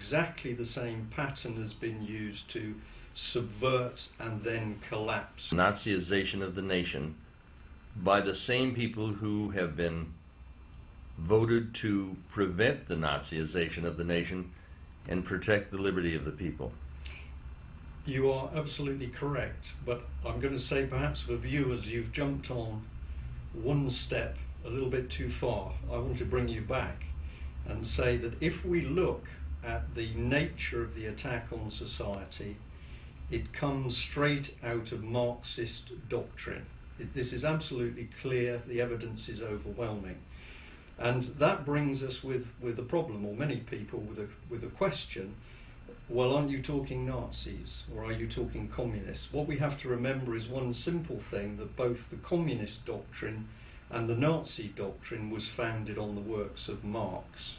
exactly the same pattern has been used to subvert and then collapse. Nazization of the nation by the same people who have been voted to prevent the Nazization of the nation and protect the liberty of the people. You are absolutely correct, but I'm going to say perhaps for viewers you've jumped on one step a little bit too far. I want to bring you back and say that if we look at the nature of the attack on society, it comes straight out of Marxist doctrine. This is absolutely clear, the evidence is overwhelming. And that brings us with a problem, or many people with a question. Well, aren't you talking Nazis, or are you talking communists? What we have to remember is one simple thing, that both the communist doctrine and the Nazi doctrine was founded on the works of Marx.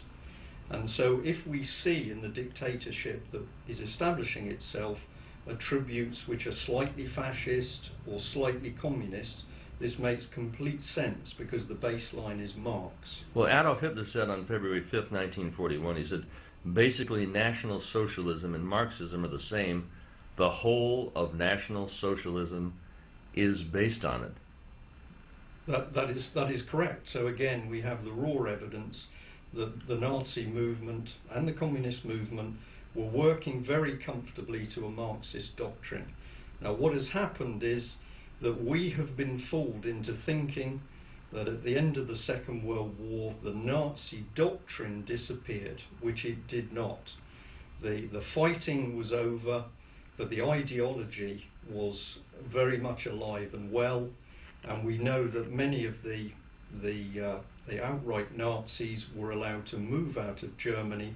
And so if we see in the dictatorship that is establishing itself attributes which are slightly fascist or slightly communist, this makes complete sense because the baseline is Marx. Well, Adolf Hitler said on February 5th, 1941, he said, basically National Socialism and Marxism are the same. The whole of National Socialism is based on it. That is correct. So again, we have the raw evidence that the Nazi movement and the communist movement were working very comfortably to a Marxist doctrine. Now, what has happened is that we have been fooled into thinking that at the end of the Second World War, the Nazi doctrine disappeared, which it did not. The fighting was over, but the ideology was very much alive and well, and we know that many of the outright Nazis were allowed to move out of Germany.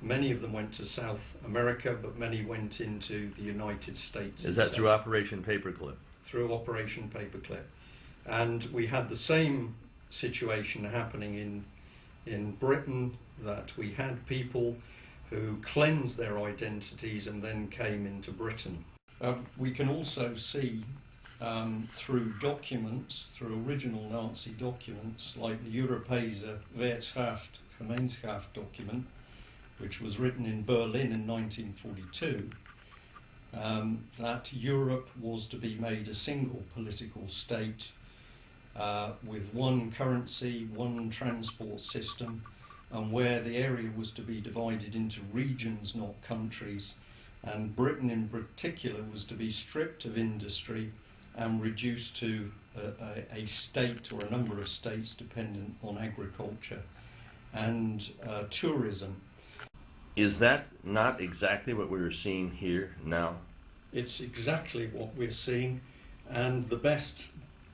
Many of them went to South America, but many went into the United States. Is that through Operation Paperclip? Through Operation Paperclip. And we had the same situation happening in Britain, that we had people who cleansed their identities and then came into Britain. We can also see through documents, through original Nazi documents, like the Europese Wirtschaft, Gemeinschaft document, which was written in Berlin in 1942, that Europe was to be made a single political state with one currency, one transport system, and where the area was to be divided into regions, not countries, and Britain in particular was to be stripped of industry and reduced to a state or a number of states dependent on agriculture and tourism. Is that not exactly what we're seeing here now? It's exactly what we're seeing, and the best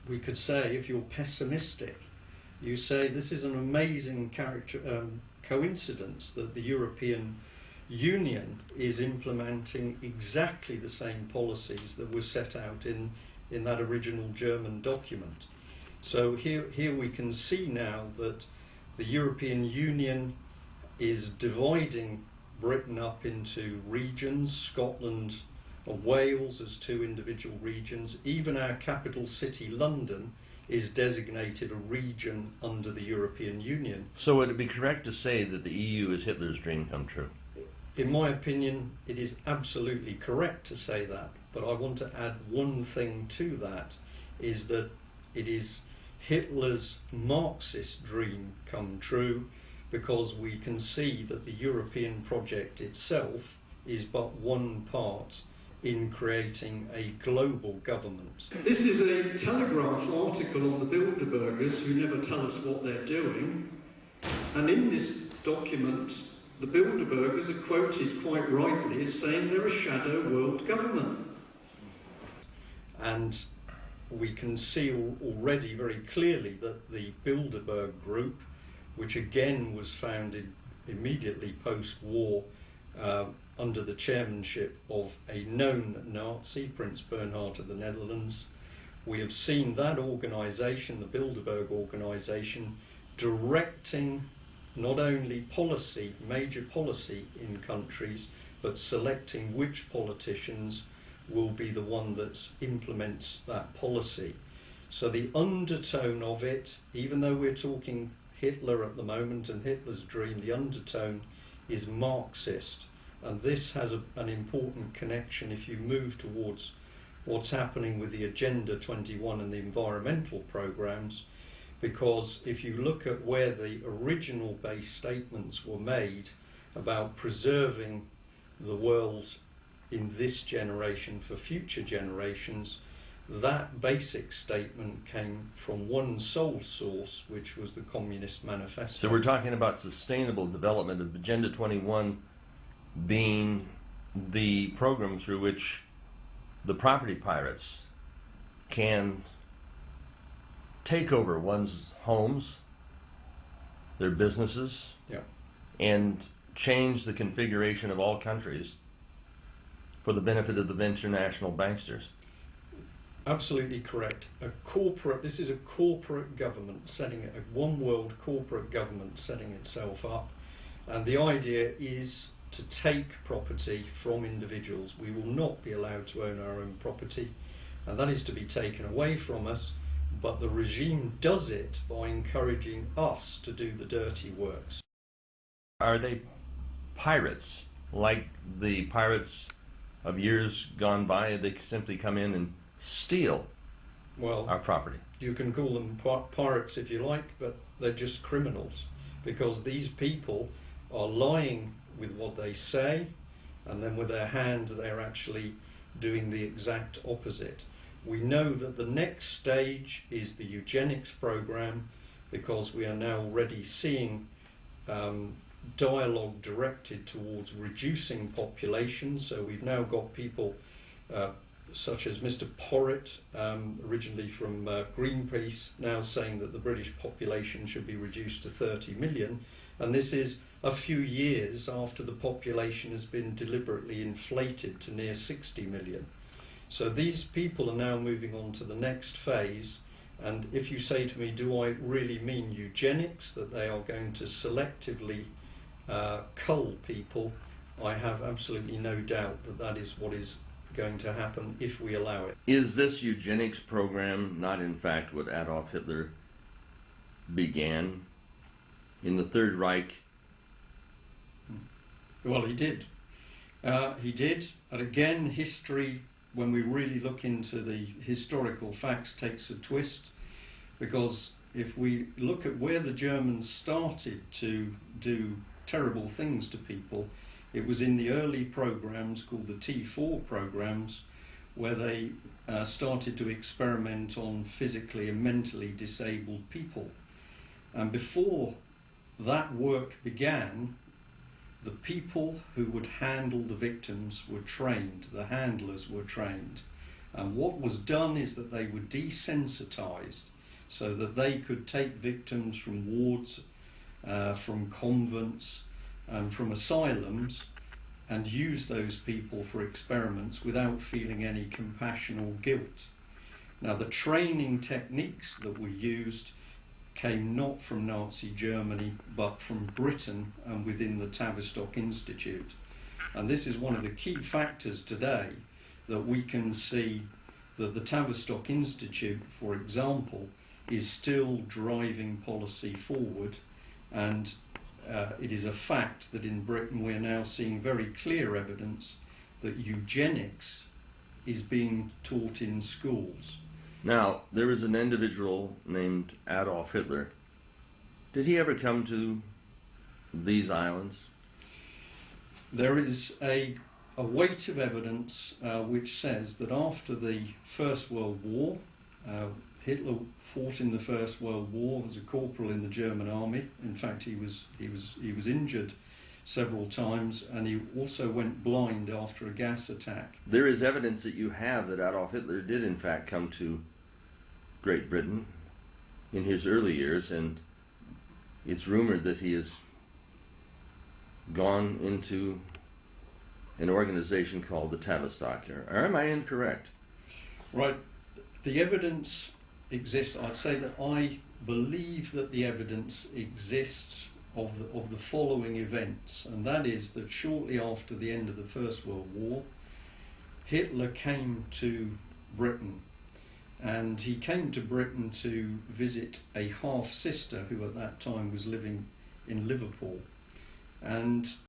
we could say, if you're pessimistic, you say this is an amazing coincidence that the European Union is implementing exactly the same policies that were set out in that original German document. So here we can see now that the European Union is dividing Britain up into regions, Scotland and Wales as two individual regions. Even our capital city, London, is designated a region under the European Union. So would it be correct to say that the EU is Hitler's dream come true? In my opinion, it is absolutely correct to say that, but I want to add one thing to that, is that it is Hitler's Marxist dream come true, because we can see that the European project itself is but one part in creating a global government. This is a Telegraph article on the Bilderbergers, who never tell us what they're doing, and in this document the Bilderbergers are quoted quite rightly as saying they're a shadow world government. And we can see already very clearly that the Bilderberg group, which again was founded immediately post-war under the chairmanship of a known Nazi, Prince Bernhard of the Netherlands, we have seen that organisation, the Bilderberg organisation, directing not only policy, major policy in countries, but selecting which politicians will be the one that implements that policy. So the undertone of it, even though we're talking Hitler at the moment and Hitler's dream, the undertone is Marxist. And this has an important connection if you move towards what's happening with the Agenda 21 and the environmental programs, because if you look at where the original base statements were made about preserving the world in this generation for future generations, that basic statement came from one sole source, which was the Communist Manifesto. So we're talking about sustainable development of Agenda 21 being the program through which the property pirates can take over one's homes, their businesses, yeah, and change the configuration of all countries for the benefit of the international banksters. Absolutely correct. This is a corporate government setting it, a one world corporate government setting itself up, and the idea is to take property from individuals. We will not be allowed to own our own property, and that is to be taken away from us, but the regime does it by encouraging us to do the dirty works. Are they pirates like the pirates of years gone by? They simply come in and steal our property. You can call them pirates if you like, but they're just criminals, because these people are lying with what they say, and then with their hand they're actually doing the exact opposite. We know that the next stage is the eugenics program, because we are now already seeing dialogue directed towards reducing population. So we've now got people such as Mr. Porritt, originally from Greenpeace, now saying that the British population should be reduced to 30 million. And this is a few years after the population has been deliberately inflated to near 60 million. So these people are now moving on to the next phase. And if you say to me, do I really mean eugenics, that they are going to selectively cull people, I have absolutely no doubt that that is what is going to happen if we allow it. Is this eugenics program not in fact what Adolf Hitler began in the Third Reich? Well, he did. He did. And again, history, when we really look into the historical facts, takes a twist, because if we look at where the Germans started to do terrible things to people, it was in the early programs called the T4 programs, where they started to experiment on physically and mentally disabled people. And before that work began, the people who would handle the victims were trained, the handlers were trained. And what was done is that they were desensitized so that they could take victims from wards, from convents, and from asylums, and use those people for experiments without feeling any compassion or guilt. Now, the training techniques that were used came not from Nazi Germany, but from Britain and within the Tavistock Institute. And this is one of the key factors today, that we can see that the Tavistock Institute, for example, is still driving policy forward. And it is a fact that in Britain we're now seeing very clear evidence that eugenics is being taught in schools. Now, there was an individual named Adolf Hitler. Did he ever come to these islands? There is a weight of evidence which says that after the First World War, Hitler fought in the First World War as a corporal in the German army. In fact, he was injured several times, and he also went blind after a gas attack. There is evidence that you have that Adolf Hitler did in fact come to Great Britain in his early years, and it's rumored that he has gone into an organization called the Tavistock. Or am I incorrect? Right. The evidence exists. I'd say that I believe that the evidence exists of the following events, and that is that shortly after the end of the First World War, Hitler came to Britain, and he came to Britain to visit a half-sister who at that time was living in Liverpool. And